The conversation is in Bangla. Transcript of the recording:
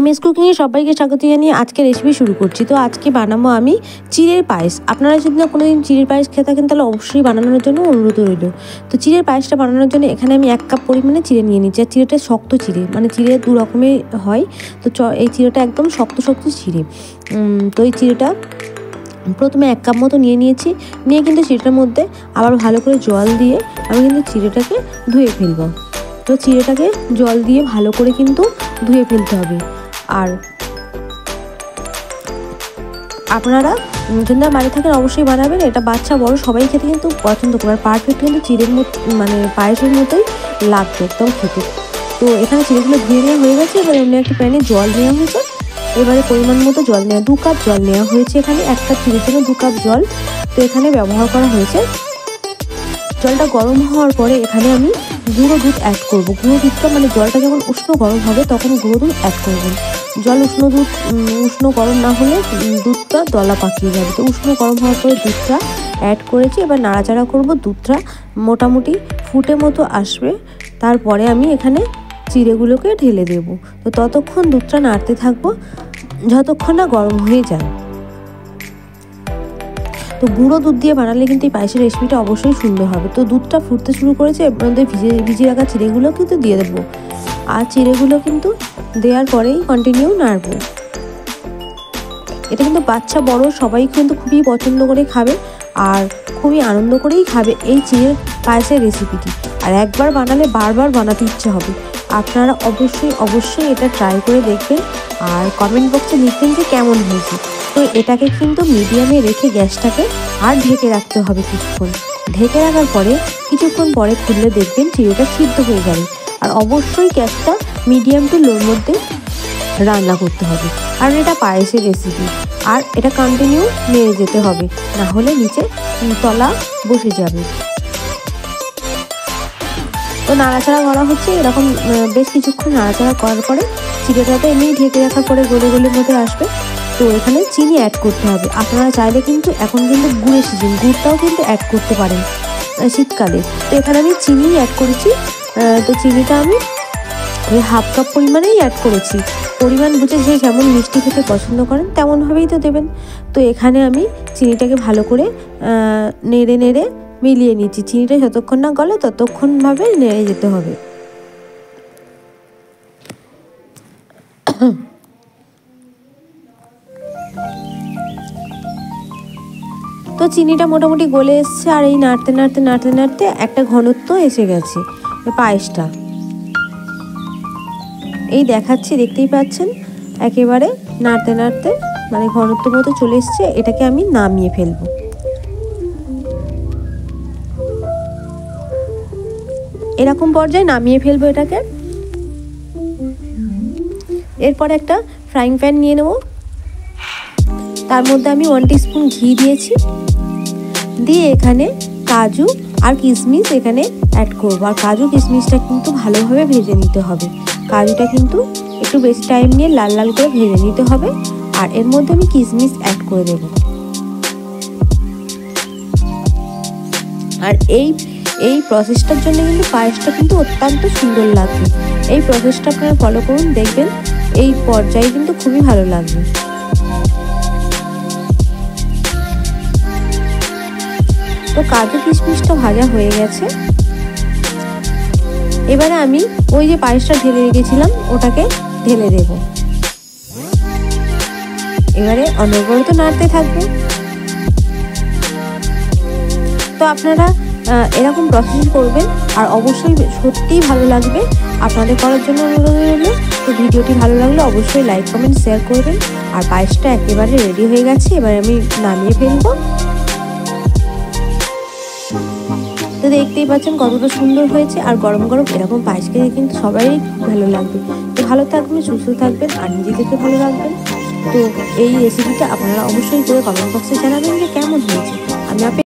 মিস কুকিংয়ে সবাইকে স্বাগত জানিয়ে আজকে রেসিপি শুরু করছি। তো আজকে বানাবো আমি চিড়ের পায়েস। আপনারা যদি না কোনোদিন চিড়ের পায়েস খেয়ে থাকেন তাহলে অবশ্যই বানানোর জন্য অনুরোধ রইল। তো চিড়ের পায়েসটা বানানোর জন্য এখানে আমি 1 কাপ পরিমাণে চিড়ে নিয়ে নিচ্ছি। আর চিড়েটা শক্ত চিড়ে, মানে চিড়ে দু রকমের হয়। তো এই চিড়েটা একদম শক্ত শক্ত চিড়ে। তো এই চিড়েটা প্রথমে 1 কাপ মতো নিয়ে নিয়েছি। নিয়ে কিন্তু চিড়েটার মধ্যে আবার ভালো করে জল দিয়ে আমি কিন্তু চিড়েটাকে ধুয়ে ফেলবো। তো চিড়েটাকে জল দিয়ে ভালো করে কিন্তু ধুয়ে ফেলতে হবে। আর আপনারা যদি বাড়ি থাকেন অবশ্যই বানাবেন। এটা বাচ্চা বড় সবাই খেতে কিন্তু পছন্দ করে। আর পারফেক্ট কিন্তু চিড়ের মতো, মানে পায়েসের মতোই লাগবে একদম খেতে। তো এখানে চিড়েগুলো ধুয়ে নেওয়া হয়ে গেছে। এবার অন্য একটা প্যানে জল নেওয়া হয়েছে। এবারে পরিমাণ মতো জল নেওয়া, 2 কাপ জল নেওয়া হয়েছে। এখানে 1 কাপ চিড়ের জন্য 2 কাপ জল তো এখানে ব্যবহার করা হয়েছে। জলটা গরম হওয়ার পরে এখানে আমি গুঁড়ো দুধ অ্যাড করব। গুঁড়ো দুধটা মানে জলটা যখন উষ্ণ গরম হবে তখন গুঁড়ো দুধ অ্যাড করবেন। জল উষ্ণ গরম না হলে দুধটা দলা পাকিয়ে যাবে। তো উষ্ণ গরম হওয়ার পরে দুধটা অ্যাড করেছি। এবার নাড়াচাড়া করব। দুধটা মোটামুটি ফুটে মতো আসবে। তারপরে আমি এখানে চিড়েগুলোকে ঢেলে দেব। তো ততক্ষণ দুধটা নাড়তে থাকবো যতক্ষণ না গরম হয়ে যায়। তো গুঁড়ো দুধ দিয়ে বানালে কিন্তু এই পায়েসের রেসিপিটা অবশ্যই সুন্দর হবে। তো দুধটা ফুটতে শুরু করেছে। এর মধ্যে ভিজিয়ে রাখা চিড়েগুলো কিন্তু দিয়ে দেবো। আর চিড়েগুলো কিন্তু দেওয়ার পরেই কন্টিনিউ নাড়বো। এটা কিন্তু বাচ্চা বড় সবাই কিন্তু খুবই পছন্দ করে খাবে আর খুবই আনন্দ করেই খাবে এই চিড়ের পায়েসের রেসিপিটি। আর একবার বানালে বারবার বানাতে ইচ্ছে হবে। আপনারা অবশ্যই এটা ট্রাই করে দেখবেন আর কমেন্ট বক্সে লিখবেন যে কেমন হয়েছে। তো এটাকে কিন্তু মিডিয়ামে রেখে গ্যাসটাকে আর ঢেকে রাখতে হবে কিছুক্ষণ। ঢেকে রাখার পরে কিছুক্ষণ পরে খুললে দেখবেন চিড়েটা সিদ্ধ হয়ে যাবে। আর অবশ্যই গ্যাসটা মিডিয়াম টু লোর মধ্যে রান্না করতে হবে, কারণ এটা পায়েসের রেসিপি। আর এটা কন্টিনিউ নেড়ে যেতে হবে, না হলে নিচে তলা বসে যাবে। তো নাড়াচাড়া করা হচ্ছে এরকম বেশ কিছুক্ষণ নাড়াচাড়া করার পরে চিড়েটাতে এমনি ঢেকে রাখার পরে গলে মধ্যে আসবে। তো এখানে চিনি অ্যাড করতে হবে। আপনারা চাইলে কিন্তু এখন কিন্তু গুড়ের সিজন, গুড়টাও কিন্তু অ্যাড করতে পারেন শীতকালে। তো এখানে আমি চিনি অ্যাড করেছি। তো চিনিটা আমি 1/2 কাপ পরিমাণেই অ্যাড করেছি। পরিমাণ বুঝে যে যেমন মিষ্টি খেতে পছন্দ করেন তেমনভাবেই তো দেবেন। তো এখানে আমি চিনিটাকে ভালো করে নেড়ে মিলিয়ে নিচ্ছি। চিনিটা যতক্ষণ না গলে ততক্ষণভাবে নেড়ে যেতে হবে। তো চিনিটা মোটামুটি গলে এসছে। আর এই নাড়তে একটা ঘনত্ব এসে গেছে পায়েসটা। এই দেখাচ্ছি, দেখতেই পাচ্ছেন একেবারে নাড়তে মানে ঘনত্ব মতো চলে এসছে। এটাকে আমি নামিয়ে ফেলবো। এরকম পর্যায়ে নামিয়ে ফেলবো এটাকে। এরপর একটা ফ্রাইং প্যান নিয়ে নেব। তার মধ্যে আমি 1 টিস্পুন ঘি দিয়েছি। দিয়ে এখানে কাজু আর কিশমিশ এখানে অ্যাড করবো। আর কাজু কিশমিশটা কিন্তু ভালোভাবে ভেজে নিতে হবে। কাজুটা কিন্তু একটু বেশি টাইম নিয়ে লাল করে ভেজে নিতে হবে। আর এর মধ্যে আমি কিশমিশ অ্যাড করে দেব। আর এই প্রসেসটার জন্য কিন্তু পায়েসটা কিন্তু অত্যন্ত সুন্দর লাগবে। এই প্রসেসটা আপনারা ফলো করুন, দেখবেন এই পর্যায়ে কিন্তু খুবই ভালো লাগবে। তো কাজু কিশমিশটা ভাজা হয়ে গেছে। এবারে আমি ওই যে পায়েসটা ঢেলে রেখেছিলাম ওটাকে ঢেলে দেব। এবারে অনবরত নাড়তে থাকবো। তো আপনারা এরকম প্রসেস করবেন আর অবশ্যই সত্যিই ভালো লাগবে। আপনাদের করার জন্য অনুরোধ রইল। তো ভিডিওটি ভালো লাগলে অবশ্যই লাইক কমেন্ট শেয়ার করবেন। আর পায়েসটা একেবারে রেডি হয়ে গেছে। এবার আমি নামিয়ে ফেলবো। তো দেখতেই পাচ্ছেন কতটা সুন্দর হয়েছে। আর গরম এরকম পায়েস খেতে কিন্তু সবাই ভালো লাগবে। তো ভালো থাকবেন, সুস্থ থাকবেন আর নিজেদেরকে ভালো রাখবেন। তো এই রেসিপিটা আপনারা অবশ্যই করে কমেন্ট বক্সে জানাবেন যে কেমন হয়েছে। আমি